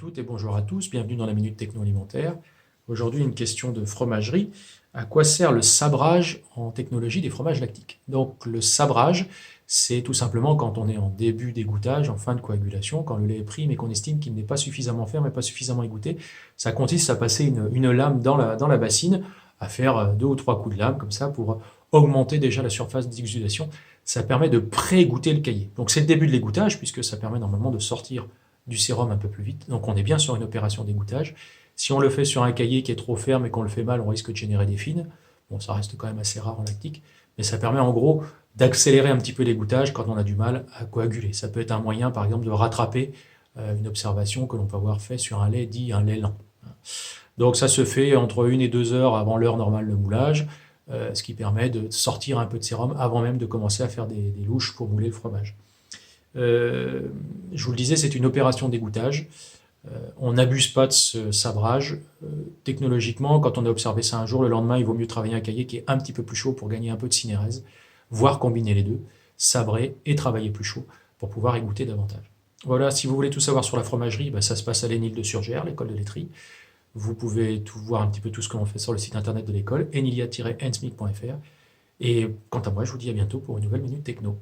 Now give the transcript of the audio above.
toutes et bonjour à tous, bienvenue dans la Minute Techno Alimentaire. Aujourd'hui, une question de fromagerie. À quoi sert le sabrage en technologie des fromages lactiques? Donc le sabrage, c'est tout simplement quand on est en début d'égouttage, en fin de coagulation, quand le lait est pris mais qu'on estime qu'il n'est pas suffisamment ferme et pas suffisamment égoutté. Ça consiste à passer une lame dans la bassine, à faire deux ou trois coups de lame comme ça pour augmenter déjà la surface d'exudation. Ça permet de pré-égoutter le caillé. Donc c'est le début de l'égouttage puisque ça permet normalement de sortir du sérum un peu plus vite. Donc on est bien sur une opération d'égouttage. Si on le fait sur un cahier qui est trop ferme et qu'on le fait mal, on risque de générer des fines. Bon, ça reste quand même assez rare en lactique, mais ça permet en gros d'accélérer un petit peu l'égouttage quand on a du mal à coaguler. Ça peut être un moyen, par exemple, de rattraper une observation que l'on peut avoir fait sur un lait dit un lait lent. Donc ça se fait entre 1 et 2 heures avant l'heure normale de moulage, ce qui permet de sortir un peu de sérum avant même de commencer à faire des louches pour mouler le fromage. Je vous le disais, c'est une opération d'égouttage. On n'abuse pas de ce sabrage. Technologiquement, quand on a observé ça un jour, le lendemain, il vaut mieux travailler un cahier qui est un petit peu plus chaud pour gagner un peu de synérèse, voire combiner les deux, sabrer et travailler plus chaud pour pouvoir égoutter davantage. Voilà, si vous voulez tout savoir sur la fromagerie, ça se passe à l'Énil de Surgères, l'école de laiterie. Vous pouvez tout voir un petit peu tout ce que l'on fait sur le site internet de l'école, enilia-ensmic.fr. Et quant à moi, je vous dis à bientôt pour une nouvelle Minute Techno.